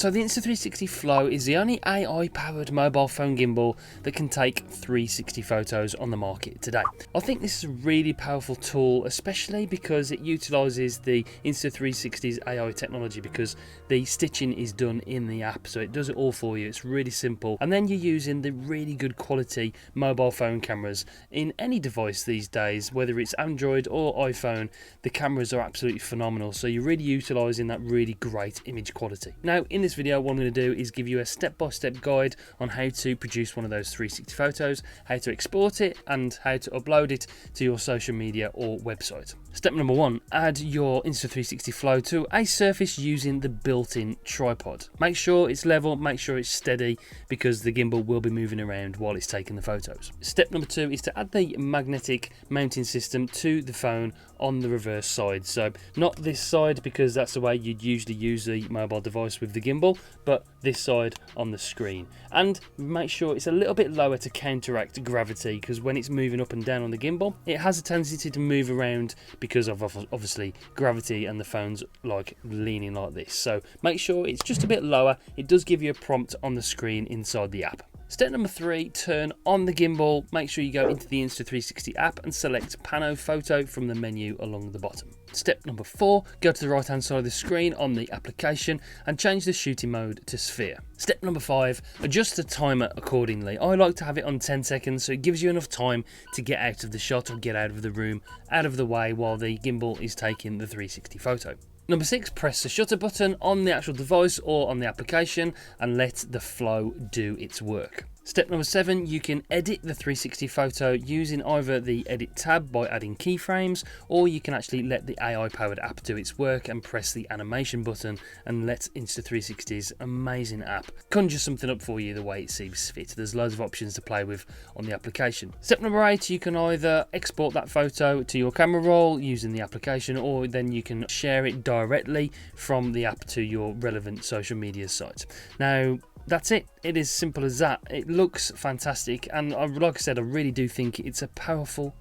So the Insta360 Flow is the only AI-powered mobile phone gimbal that can take 360 photos on the market today. I think this is a really powerful tool, especially because it utilises the Insta360's AI technology, because the stitching is done in the app, so it does it all for you. It's really simple. And then you're using the really good quality mobile phone cameras in any device these days, whether it's Android or iPhone. The cameras are absolutely phenomenal, so you're really utilising that really great image quality. Now in this video, what I'm going to do is give you a step-by-step guide on how to produce one of those 360 photos, how to export it, and how to upload it to your social media or website. Step number 1, add your Insta360 Flow to a surface using the built-in tripod. Make sure it's level, make sure it's steady, because the gimbal will be moving around while it's taking the photos. Step number 2 is to add the magnetic mounting system to the phone on the reverse side. So not this side, because that's the way you'd usually use the mobile device with the gimbal, but this side on the screen. And make sure it's a little bit lower to counteract gravity, because when it's moving up and down on the gimbal, it has a tendency to move around because of obviously gravity, and the phone's like leaning like this. So make sure it's just a bit lower. It does give you a prompt on the screen inside the app. Step number 3, turn on the gimbal. Make sure you go into the Insta360 app and select Pano Photo from the menu along the bottom. Step number 4, go to the right hand side of the screen on the application and change the shooting mode to sphere. Step number 5, adjust the timer accordingly. I like to have it on 10 seconds, so it gives you enough time to get out of the shot or get out of the room, out of the way while the gimbal is taking the 360 photo. Number 6, press the shutter button on the actual device or on the application and let the flow do its work. Step number 7, you can edit the 360 photo using either the edit tab by adding keyframes, or you can actually let the AI powered app do its work and press the animation button and let Insta360's amazing app conjure something up for you the way it seems fit. There's loads of options to play with on the application. Step number 8, you can either export that photo to your camera roll using the application, or then you can share it directly from the app to your relevant social media site. Now, that's it. It is simple as that. It looks fantastic, and like I said, I really do think it's a powerful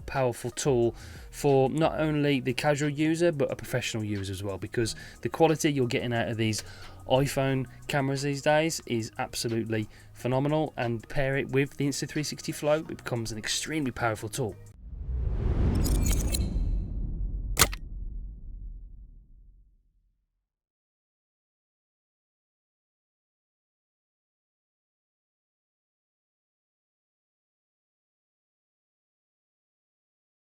tool for not only the casual user but a professional user as well, because the quality you're getting out of these iPhone cameras these days is absolutely phenomenal, and pair it with the Insta360 Flow, it becomes an extremely powerful tool.